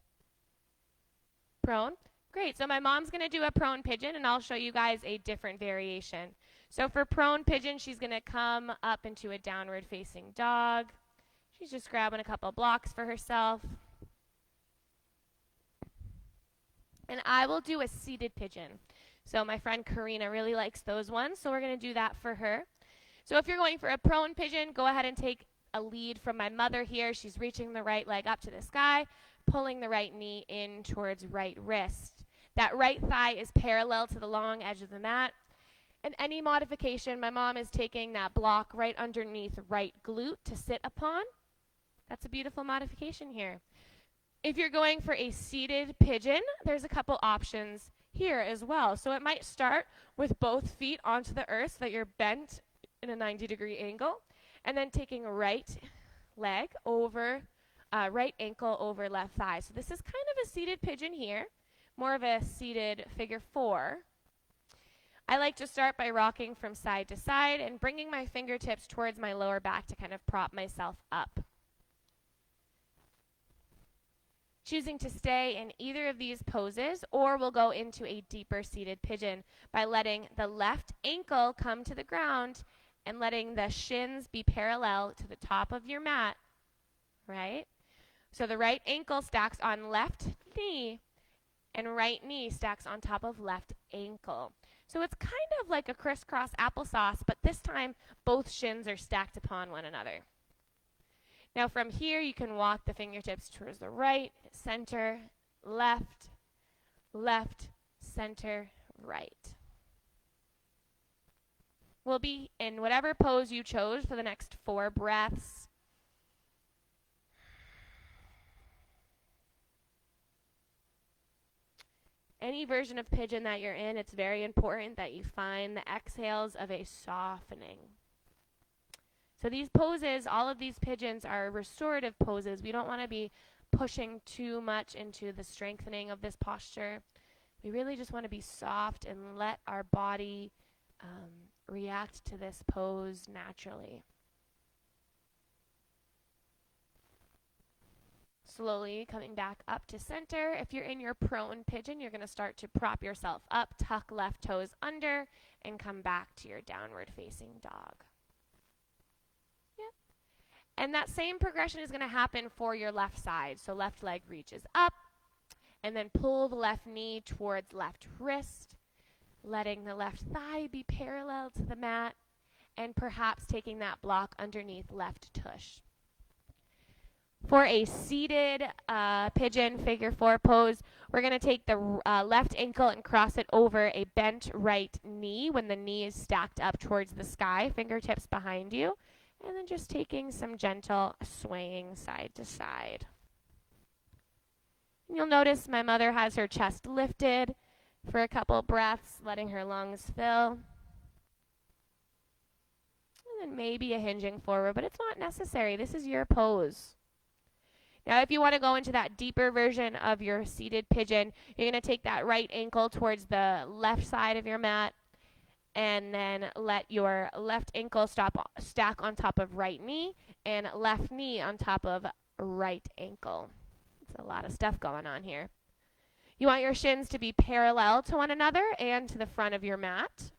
Prone? Great. So my mom's going to do a prone pigeon, and I'll show you guys a different variation. So for prone pigeon, she's going to come up into a downward facing dog. She's just grabbing a couple blocks for herself. And I will do a seated pigeon. So my friend Karina really likes those ones, so we're going to do that for her. So if you're going for a prone pigeon, go ahead and take a lead from my mother here. She's reaching the right leg up to the sky, pulling the right knee in towards right wrist. That right thigh is parallel to the long edge of the mat. And any modification, my mom is taking that block right underneath right glute to sit upon. That's a beautiful modification here. If you're going for a seated pigeon, there's a couple options here as well. So it might start with both feet onto the earth so that you're bent in a 90-degree angle, and then taking right leg over, right ankle over left thigh. So this is kind of a seated pigeon here, more of a seated figure 4. I like to start by rocking from side to side and bringing my fingertips towards my lower back to kind of prop myself up. Choosing to stay in either of these poses, or we'll go into a deeper seated pigeon by letting the left ankle come to the ground and letting the shins be parallel to the top of your mat, right? So the right ankle stacks on left knee, and right knee stacks on top of left ankle. So it's kind of like a crisscross applesauce, but this time both shins are stacked upon one another. Now from here, you can walk the fingertips towards the right, center, left, left, center, right. We'll be in whatever pose you chose for the next 4 breaths. Any version of pigeon that you're in, it's very important that you find the exhales of a softening. So these poses, all of these pigeons are restorative poses. We don't want to be pushing too much into the strengthening of this posture. We really just want to be soft and let our body react to this pose naturally. Slowly coming back up to center. If you're in your prone pigeon, you're going to start to prop yourself up, tuck left toes under, and come back to your downward facing dog. Yep. And that same progression is going to happen for your left side. So left leg reaches up, and then pull the left knee towards left wrist, letting the left thigh be parallel to the mat, and perhaps taking that block underneath left tush. For a seated pigeon figure 4 pose, we're going to take the left ankle and cross it over a bent right knee when the knee is stacked up towards the sky, fingertips behind you, and then just taking some gentle swaying side to side. And you'll notice my mother has her chest lifted for a couple breaths, letting her lungs fill. And then maybe a hinging forward, but it's not necessary. This is your pose. Now, if you want to go into that deeper version of your seated pigeon, you're going to take that right ankle towards the left side of your mat, and then let your left ankle stack on top of right knee, and left knee on top of right ankle. It's a lot of stuff going on here. You want your shins to be parallel to one another and to the front of your mat.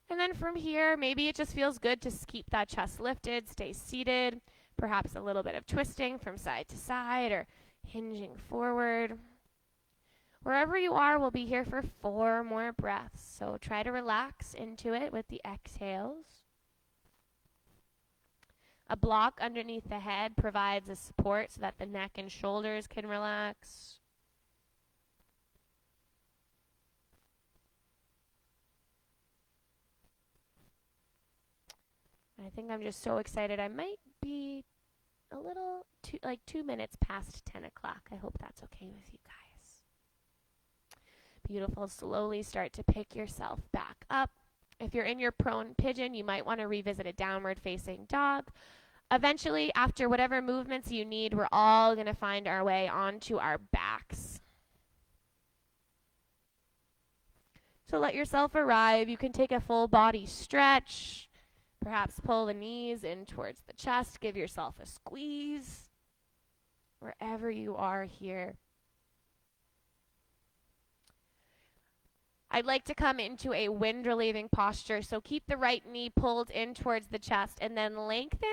And then from here, maybe it just feels good to keep that chest lifted, stay seated. Perhaps a little bit of twisting from side to side or hinging forward. Wherever you are, we'll be here for 4 more breaths. So try to relax into it with the exhales. A block underneath the head provides a support so that the neck and shoulders can relax. I think I'm just so excited. I might be a little, like 2 minutes past 10 o'clock. I hope that's okay with you guys. Beautiful. Slowly start to pick yourself back up. If you're in your prone pigeon, you might want to revisit a downward facing dog. Eventually, after whatever movements you need, we're all going to find our way onto our backs. So let yourself arrive. You can take a full body stretch. Perhaps pull the knees in towards the chest. Give yourself a squeeze. Wherever you are here. I'd like to come into a wind relieving posture. So keep the right knee pulled in towards the chest and then lengthen.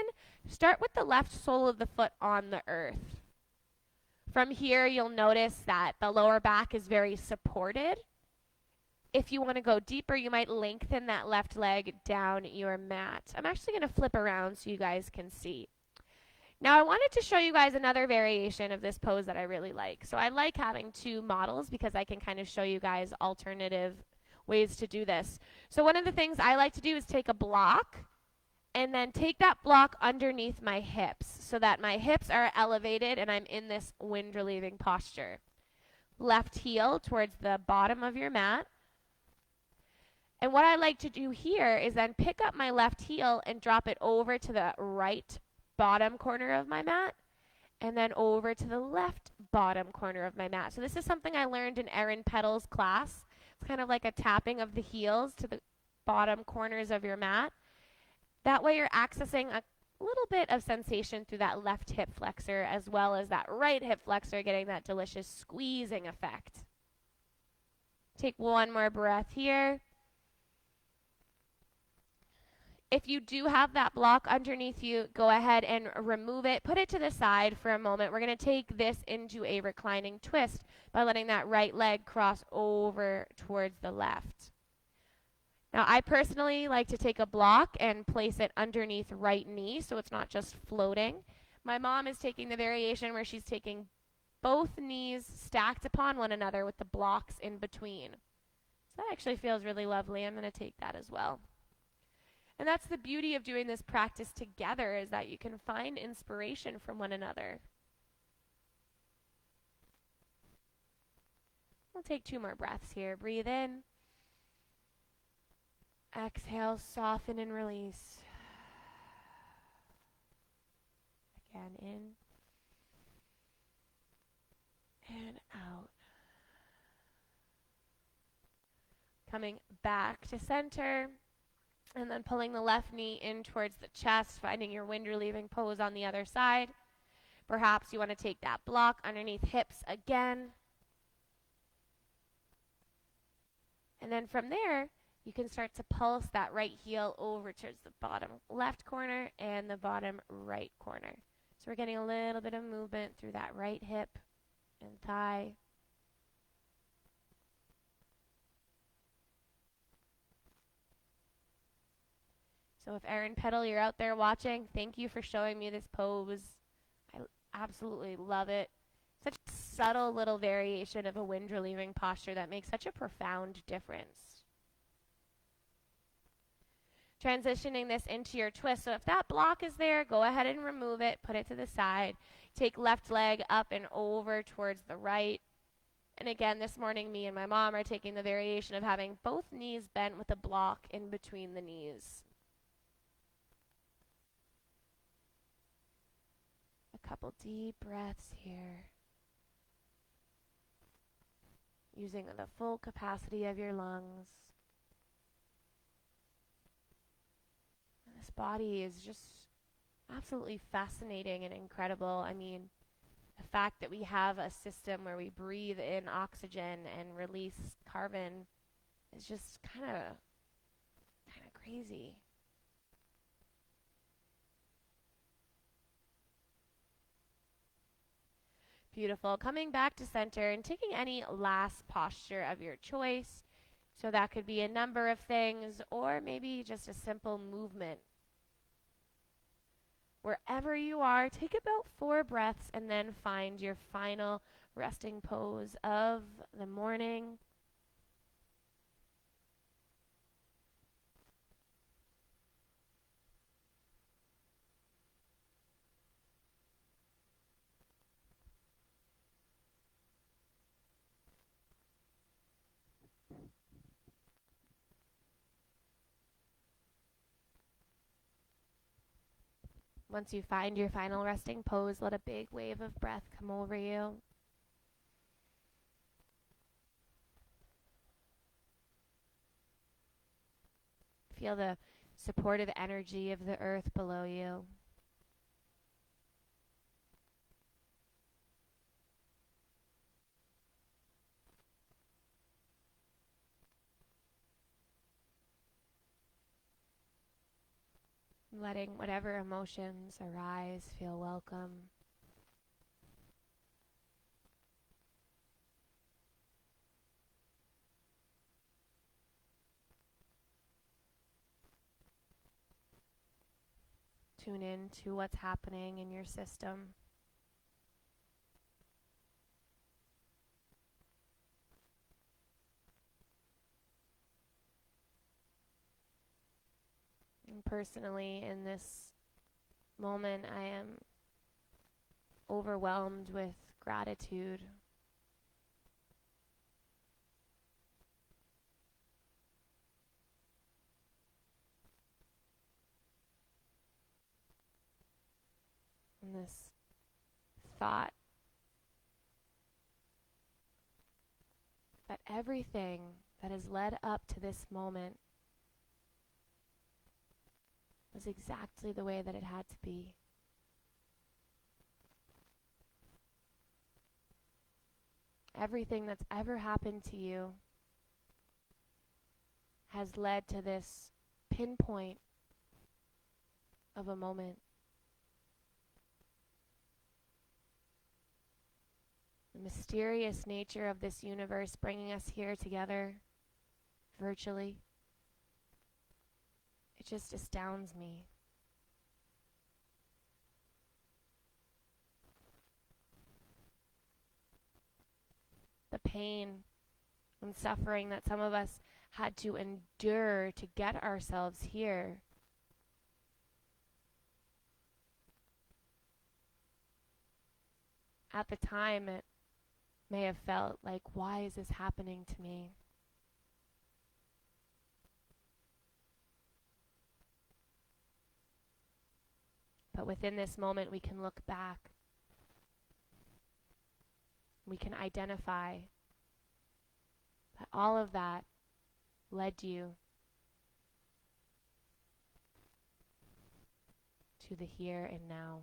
Start with the left sole of the foot on the earth. From here, you'll notice that the lower back is very supported. If you want to go deeper, you might lengthen that left leg down your mat. I'm actually going to flip around so you guys can see. Now, I wanted to show you guys another variation of this pose that I really like. So I like having 2 models because I can kind of show you guys alternative ways to do this. So one of the things I like to do is take a block and then take that block underneath my hips so that my hips are elevated and I'm in this wind relieving posture. Left heel towards the bottom of your mat. And what I like to do here is then pick up my left heel and drop it over to the right bottom corner of my mat and then over to the left bottom corner of my mat. So this is something I learned in Erin Petal's class. It's kind of like a tapping of the heels to the bottom corners of your mat. That way you're accessing a little bit of sensation through that left hip flexor as well as that right hip flexor, getting that delicious squeezing effect. Take one more breath here. If you do have that block underneath you, go ahead and remove it. Put it to the side for a moment. We're going to take this into a reclining twist by letting that right leg cross over towards the left. Now, I personally like to take a block and place it underneath right knee so it's not just floating. My mom is taking the variation where she's taking both knees stacked upon one another with the blocks in between. So that actually feels really lovely. I'm going to take that as well. And that's the beauty of doing this practice together, is that you can find inspiration from one another. We'll take 2 more breaths here. Breathe in. Exhale, soften and release. Again, in and out. Coming back to center. And then pulling the left knee in towards the chest, finding your wind relieving pose on the other side. Perhaps you want to take that block underneath hips again. And then from there, you can start to pulse that right heel over towards the bottom left corner and the bottom right corner. So we're getting a little bit of movement through that right hip and thigh. So if Erin Petal, you're out there watching, thank you for showing me this pose. I absolutely love it. Such a subtle little variation of a wind relieving posture that makes such a profound difference. Transitioning this into your twist. So if that block is there, go ahead and remove it. Put it to the side. Take left leg up and over towards the right. And again, this morning, me and my mom are taking the variation of having both knees bent with a block in between the knees. A couple deep breaths here. Using the full capacity of your lungs. This body is just absolutely fascinating and incredible. I mean, the fact that we have a system where we breathe in oxygen and release carbon is just kind of crazy. Beautiful. Coming back to center and taking any last posture of your choice. So that could be a number of things or maybe just a simple movement. Wherever you are, take about 4 breaths and then find your final resting pose of the morning. Once you find your final resting pose, let a big wave of breath come over you. Feel the supportive energy of the earth below you. Letting whatever emotions arise feel welcome. Tune in to what's happening in your system. And personally, in this moment, I am overwhelmed with gratitude. And this thought that everything that has led up to this moment was exactly the way that it had to be. Everything that's ever happened to you has led to this pinpoint of a moment. The mysterious nature of this universe bringing us here together virtually, it just astounds me. The pain and suffering that some of us had to endure to get ourselves here. At the time, it may have felt like, why is this happening to me? But within this moment, we can look back. We can identify that all of that led you to the here and now.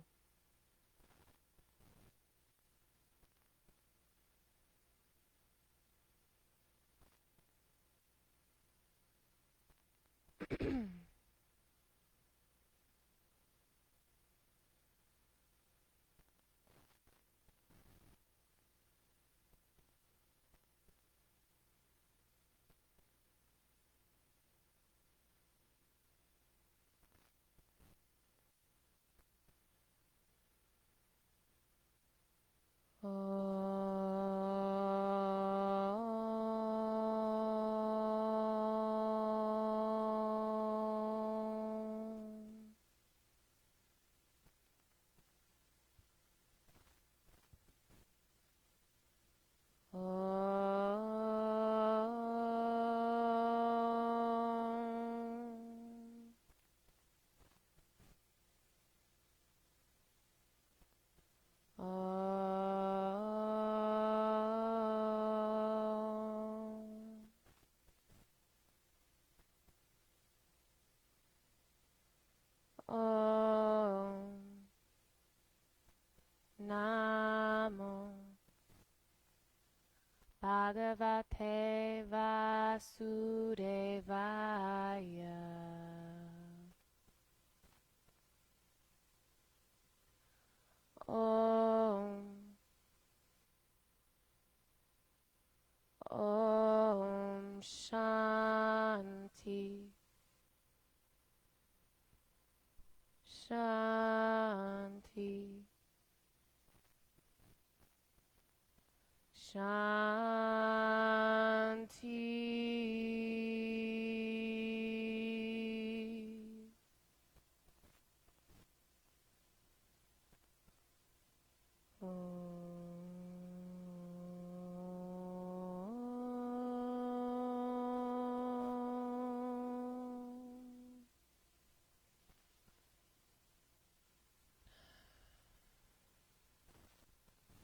Shanti.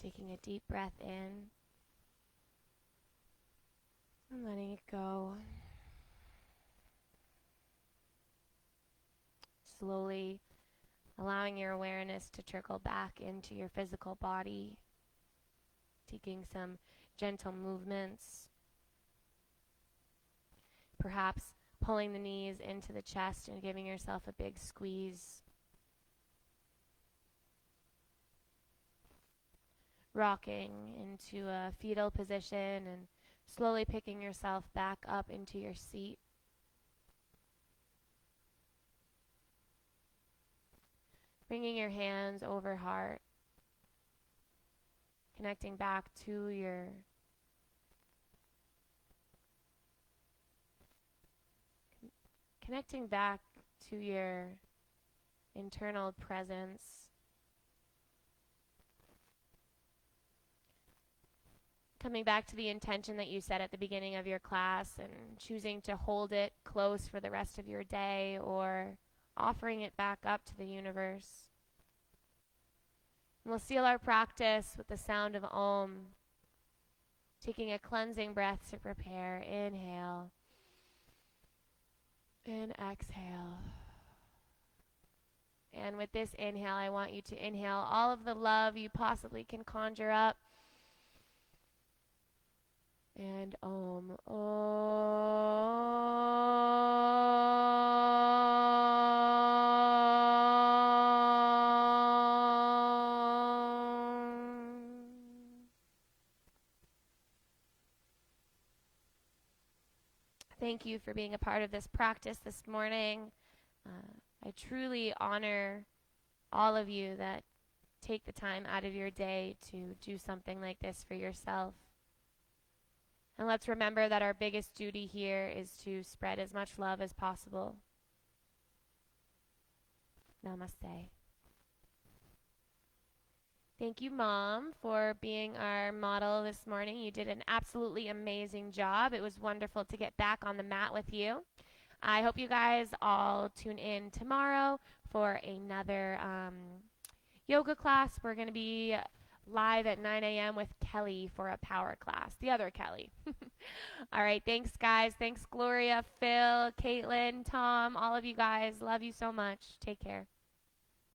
Taking a deep breath in and letting it go. Slowly allowing your awareness to trickle back into your physical body, taking some gentle movements, perhaps pulling the knees into the chest and giving yourself a big squeeze. Rocking into a fetal position and slowly picking yourself back up into your seat. Bringing your hands over heart, connecting back to your internal presence. Coming back to the intention that you set at the beginning of your class and choosing to hold it close for the rest of your day or offering it back up to the universe. And we'll seal our practice with the sound of Om, taking a cleansing breath to prepare. Inhale and exhale. And with this inhale, I want you to inhale all of the love you possibly can conjure up. And Om. Thank you for being a part of this practice this morning. I truly honor all of you that take the time out of your day to do something like this for yourself. And let's remember that our biggest duty here is to spread as much love as possible. Namaste. Thank you, Mom, for being our model this morning. You did an absolutely amazing job. It was wonderful to get back on the mat with you. I hope you guys all tune in tomorrow for another yoga class. We're going to be live at 9 a.m. with Kelly for a power class. The other Kelly. All right. Thanks, guys. Thanks, Gloria, Phil, Caitlin, Tom, all of you guys. Love you so much. Take care.